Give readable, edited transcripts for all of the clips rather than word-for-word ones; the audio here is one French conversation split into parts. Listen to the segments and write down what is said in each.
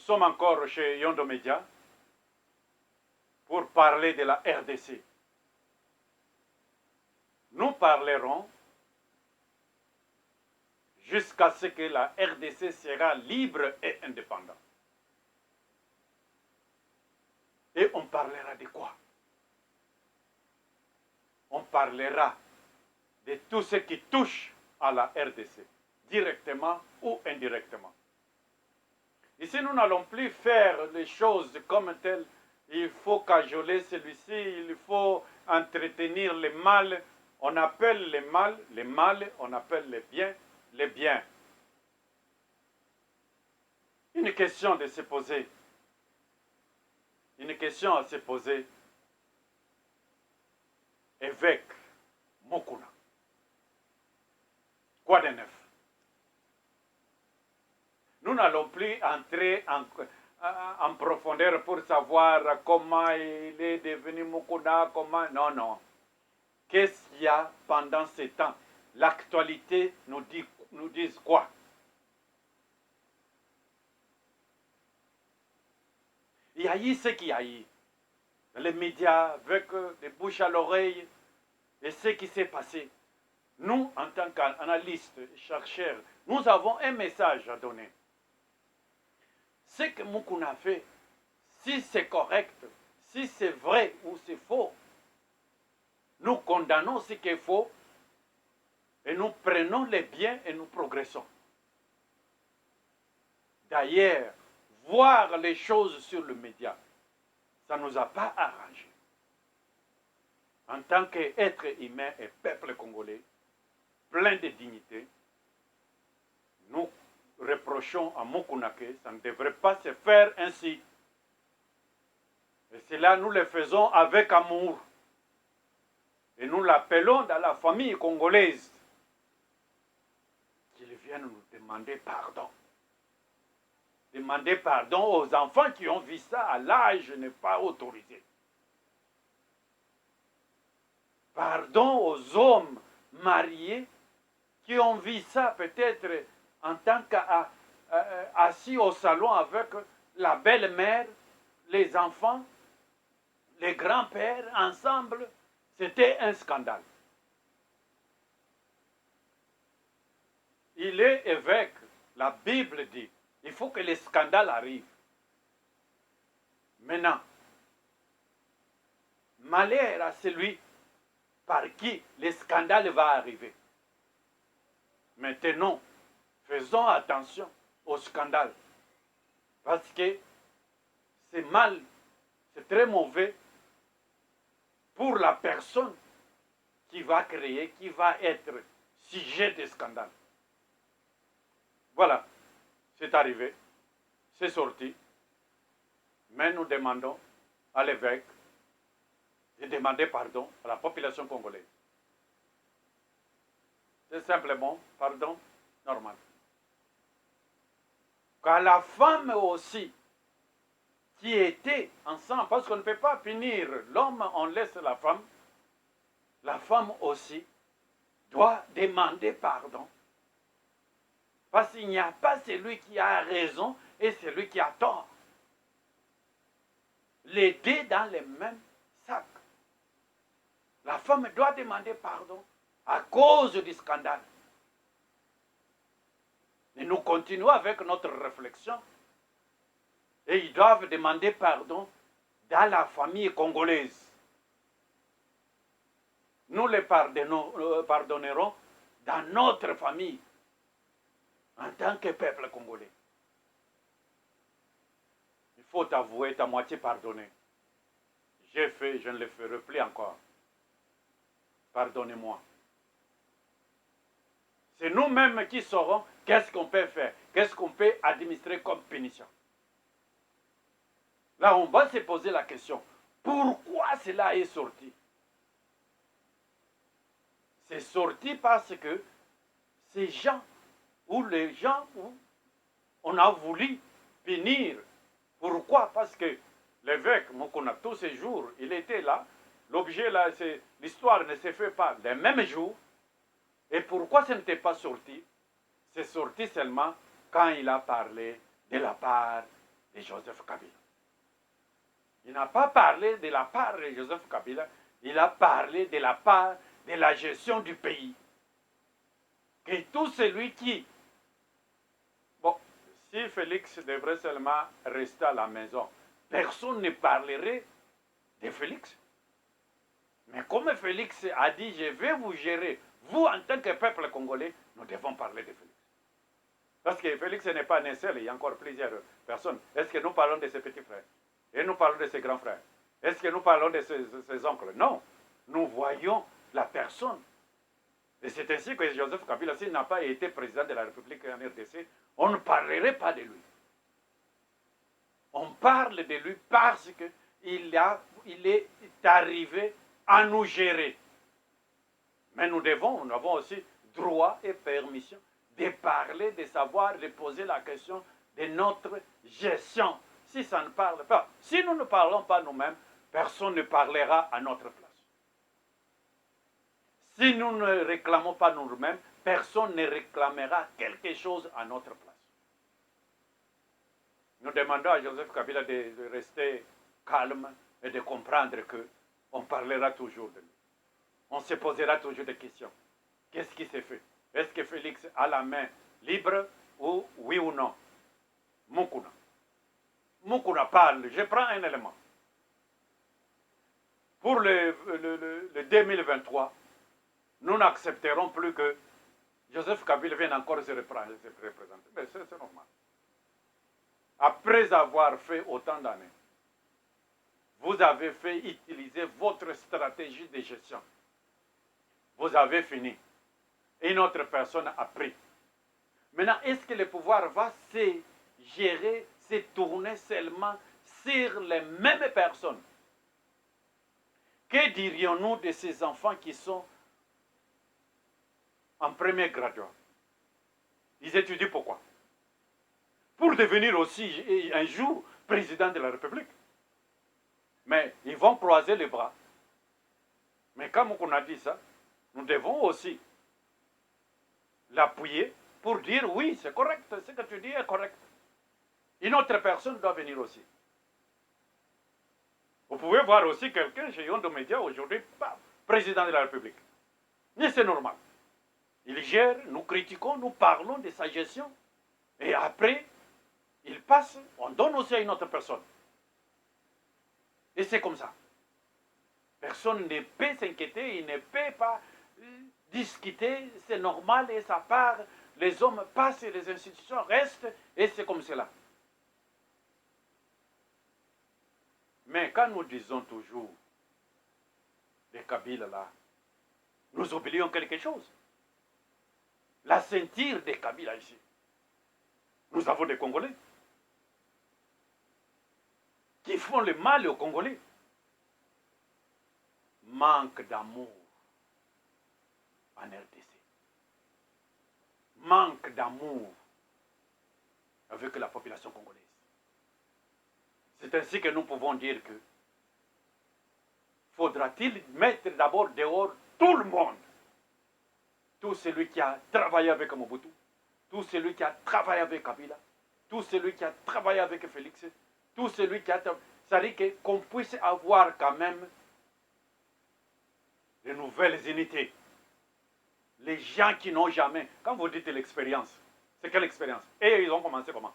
sommes encore chez Yondo Media pour parler de la RDC. Nous parlerons jusqu'à ce que la RDC sera libre et indépendante. Et on parlera de quoi? On parlera de tout ce qui touche à la RDC, directement ou indirectement. Ici, nous n'allons plus faire les choses comme telles. Il faut cajoler celui-ci, il faut entretenir le mal. On appelle le mal, on appelle les biens. Une question de se poser. Une question à se poser. Évêque Mukuna. Quoi de neuf? Nous n'allons plus entrer en profondeur pour savoir comment il est devenu Mukuna, comment... Non. Qu'est-ce qu'il y a pendant ces temps? L'actualité nous dit quoi? Il y a eu ce qu'il y a eu. Les médias, avec les bouches à l'oreille, et ce qui s'est passé. Nous, en tant qu'analystes, chercheurs, nous avons un message à donner. Ce que Mukuna a fait, si c'est correct, si c'est vrai ou c'est faux, nous condamnons ce qui est faux et nous prenons les biens et nous progressons. D'ailleurs, voir les choses sur le média, ça ne nous a pas arrangé. En tant qu'être humain et peuple congolais, plein de dignité, nous reprochons à Mukuna que ça ne devrait pas se faire ainsi. Et cela, nous le faisons avec amour. Et nous l'appelons dans la famille congolaise qu'il vienne nous demander pardon. Demander pardon aux enfants qui ont vu ça à l'âge n'est pas autorisé. Pardon aux hommes mariés qui ont vu ça peut-être en tant qu'assis au salon avec la belle-mère, les enfants, les grands-pères ensemble. C'était un scandale. Il est évêque. La Bible dit, il faut que les scandales arrivent. Maintenant, malheur à celui par qui les scandales vont arriver. Maintenant, faisons attention aux scandales. Parce que c'est mal, c'est très mauvais pour la personne qui va créer, qui va être sujet de scandale. Voilà, c'est arrivé, c'est sorti. Mais nous demandons à l'évêque de demander pardon à la population congolaise. C'est simplement pardon normal. Qu'à la femme aussi, qui était ensemble, parce qu'on ne peut pas punir l'homme, on laisse la femme aussi doit demander pardon. Parce qu'il n'y a pas celui qui a raison et celui qui a tort. Les deux dans le même sac. La femme doit demander pardon à cause du scandale. Et nous continuons avec notre réflexion. Et ils doivent demander pardon dans la famille congolaise. Nous les pardonnerons dans notre famille, en tant que peuple congolais. Il faut avouer ta moitié pardonner. J'ai fait, je ne le ferai plus encore. Pardonnez-moi. C'est nous-mêmes qui saurons qu'est-ce qu'on peut faire, qu'est-ce qu'on peut administrer comme punition. Là, on va se poser la question, pourquoi cela est sorti? C'est sorti parce que ces gens, ou les gens où on a voulu punir. Pourquoi? Parce que l'évêque Mukuna, tous ces jours, il était là. L'objet là, c'est l'histoire ne se fait pas les mêmes jours. Et pourquoi ce n'était pas sorti? C'est sorti seulement quand il a parlé de la part de Joseph Kabila. Il n'a pas parlé de la part de Joseph Kabila, il a parlé de la part de la gestion du pays. Que tout celui qui... Bon, si Félix devrait seulement rester à la maison, personne ne parlerait de Félix. Mais comme Félix a dit, je vais vous gérer, vous en tant que peuple congolais, nous devons parler de Félix. Parce que Félix n'est pas né seul, il y a encore plusieurs personnes. Est-ce que nous parlons de ses petits frères? Et nous parlons de ses grands frères? Est-ce que nous parlons de ses oncles? Non. Nous voyons la personne. Et c'est ainsi que Joseph Kabila, s'il n'a pas été président de la République en RDC, on ne parlerait pas de lui. On parle de lui parce qu'il est arrivé à nous gérer. Mais nous avons aussi droit et permission de parler, de savoir, de poser la question de notre gestion. Si ça ne parle pas, si nous ne parlons pas nous-mêmes, personne ne parlera à notre place. Si nous ne réclamons pas nous-mêmes, personne ne réclamera quelque chose à notre place. Nous demandons à Joseph Kabila de rester calme et de comprendre qu'on parlera toujours de lui. On se posera toujours des questions. Qu'est-ce qui s'est fait? Est-ce que Félix a la main libre ou oui ou non? Mukuna. Mukuna parle. Je prends un élément. Pour le 2023, nous n'accepterons plus que Joseph Kabila vienne encore se représenter. Mais c'est normal. Après avoir fait autant d'années, vous avez fait utiliser votre stratégie de gestion. Vous avez fini. Une autre personne a pris. Maintenant, est-ce que le pouvoir va se gérer, se tourner seulement sur les mêmes personnes? Que dirions-nous de ces enfants qui sont en premier graduat? Ils étudient pourquoi? Pour devenir aussi un jour président de la République. Mais ils vont croiser les bras. Mais comme on a dit ça, nous devons aussi l'appuyer pour dire oui, c'est correct, ce que tu dis est correct. Une autre personne doit venir aussi. Vous pouvez voir aussi quelqu'un chez Yondo Média aujourd'hui, président de la République. Mais c'est normal. Il gère, nous critiquons, nous parlons de sa gestion. Et après, il passe, on donne aussi à une autre personne. Et c'est comme ça. Personne ne peut s'inquiéter, il ne peut pas discuter, c'est normal et ça part. Les hommes passent et les institutions restent et c'est comme cela. Mais quand nous disons toujours les Kabyles là, nous oublions quelque chose. La ceinture des Kabyles ici. Nous avons des Congolais qui font le mal aux Congolais. Manque d'amour en RDC. Manque d'amour avec la population congolaise. C'est ainsi que nous pouvons dire que faudra-t-il mettre d'abord dehors tout le monde, tout celui qui a travaillé avec Mobutu, tout celui qui a travaillé avec Kabila, tout celui qui a travaillé avec Félix, tout celui qui a... C'est-à-dire qu'on puisse avoir quand même de nouvelles unités. Les gens qui n'ont jamais... Quand vous dites l'expérience, c'est quelle expérience? Et ils ont commencé comment?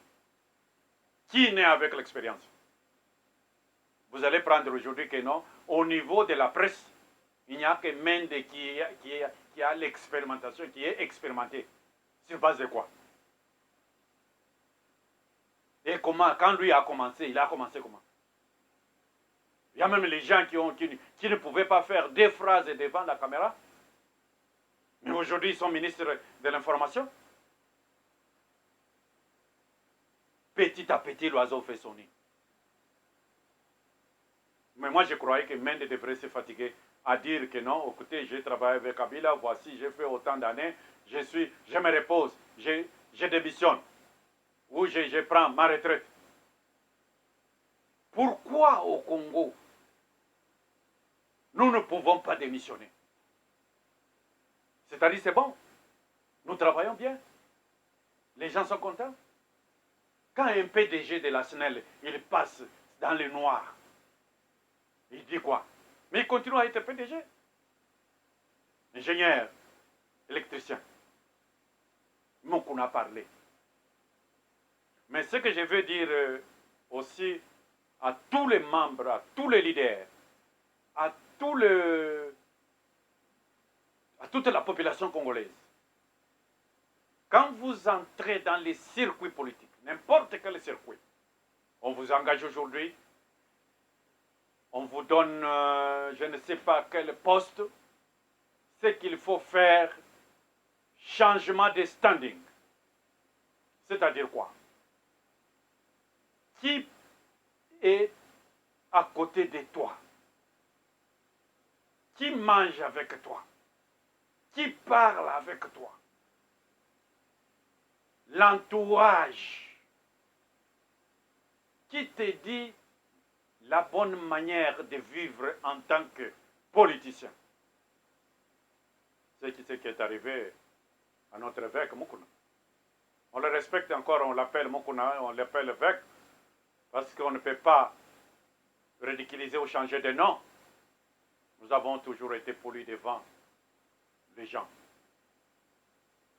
Qui naît avec l'expérience? Vous allez prendre aujourd'hui que non, au niveau de la presse, il n'y a que Mende qui a l'expérimentation, qui est expérimenté. Sur base de quoi? Et comment, quand lui a commencé, il a commencé comment? Il y a même les gens qui ne pouvaient pas faire des phrases devant la caméra. Mais aujourd'hui, ils sont ministres de l'information. Petit à petit, l'oiseau fait son nid. Mais moi, je croyais que Mende devrait se fatiguer à dire que non, écoutez, j'ai travaillé avec Kabila, voici, j'ai fait autant d'années, je me repose, je démissionne. Ou je prends ma retraite. Pourquoi au Congo, nous ne pouvons pas démissionner? C'est-à-dire, c'est bon. Nous travaillons bien. Les gens sont contents. Quand un PDG de la SNEL, il passe dans le noir, il dit quoi? Mais il continue à être PDG. Ingénieur, électricien. Moukouna a parlé. Mais ce que je veux dire aussi à tous les membres, à tous les leaders, à toute la population congolaise, quand vous entrez dans les circuits politiques, n'importe quel circuit, on vous engage aujourd'hui, on vous donne je ne sais pas quel poste, ce qu'il faut faire, changement de standing. C'est-à-dire quoi? Qui est à côté de toi? Qui mange avec toi? Qui parle avec toi? L'entourage qui te dit la bonne manière de vivre en tant que politicien. C'est ce qui est arrivé à notre évêque Moukouna. On le respecte encore, on l'appelle Moukouna, on l'appelle évêque, parce qu'on ne peut pas ridiculiser ou changer de nom. Nous avons toujours été polis devant les gens.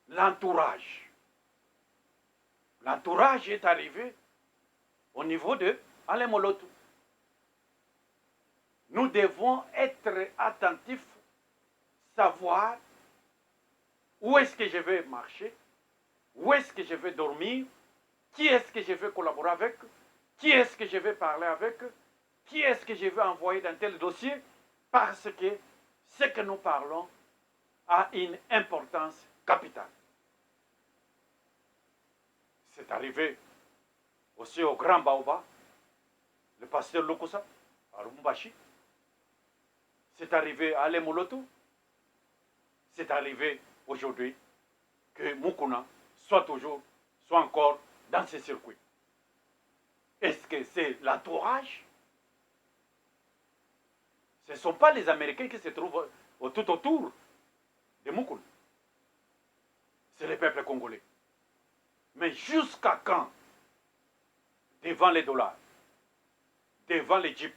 L'entourage. L'entourage est arrivé au niveau de Alain Molotou. Nous devons être attentifs, savoir où est-ce que je vais marcher, où est-ce que je vais dormir, qui est-ce que je vais collaborer avec, qui est-ce que je vais parler avec, qui est-ce que je vais envoyer dans tel dossier, parce que ce que nous parlons a une importance capitale. C'est arrivé aussi au Grand Baoba, le pasteur Lokosa, à Rumbashi. C'est arrivé à Lemoloto. C'est arrivé aujourd'hui que Moukouna soit encore dans ce circuit. Est-ce que c'est l'entourage? Ce ne sont pas les Américains qui se trouvent tout autour de Moukouna. C'est le peuple congolais. Mais jusqu'à quand, devant les dollars, devant les jeeps,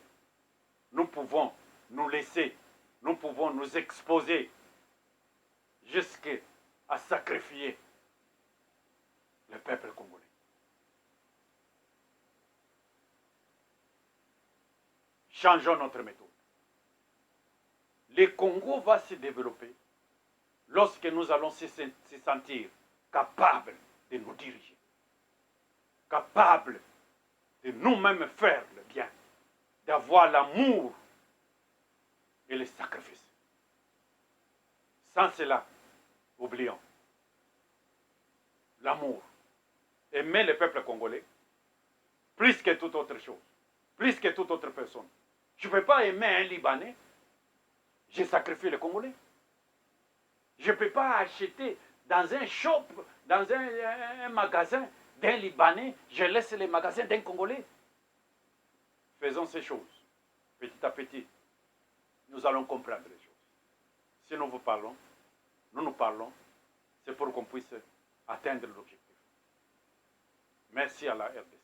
nous pouvons nous laisser, nous pouvons nous exposer jusqu'à sacrifier le peuple congolais? Changeons notre méthode. Le Congo va se développer lorsque nous allons se sentir capables de nous diriger, capables de nous-mêmes faire le bien, d'avoir l'amour et le sacrifice. Sans cela, oublions l'amour. Aimer le peuple congolais plus que toute autre chose, plus que toute autre personne. Je ne peux pas aimer un Libanais, je sacrifie le Congolais. Je ne peux pas acheter dans un shop, dans un magasin d'un Libanais, je laisse les magasins d'un Congolais. Faisons ces choses. Petit à petit, nous allons comprendre les choses. Si nous vous parlons, nous parlons, c'est pour qu'on puisse atteindre l'objectif. Merci à la RDC.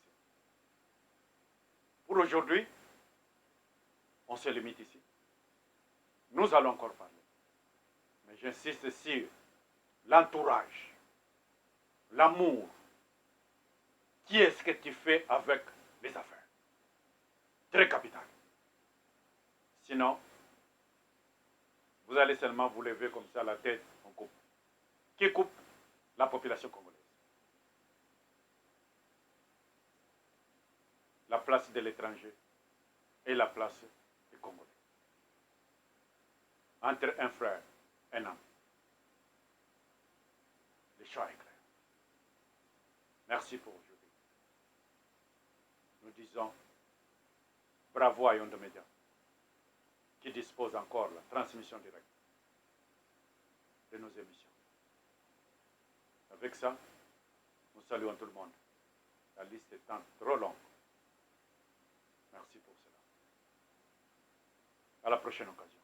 Pour aujourd'hui, on se limite ici. Nous allons encore parler. Mais j'insiste sur l'entourage, l'amour. Qui est-ce que tu fais avec les affaires? Très capital. Sinon, vous allez seulement vous lever comme ça la tête, on coupe. Qui coupe? La population congolaise. La place de l'étranger et la place des Congolais. Entre un frère et un ami. Le choix est clair. Merci pour aujourd'hui. Nous disons bravo à Yondo Media qui dispose encore de la transmission directe de nos émissions. Avec ça, nous saluons tout le monde. La liste étant trop longue. Merci pour cela. À la prochaine occasion.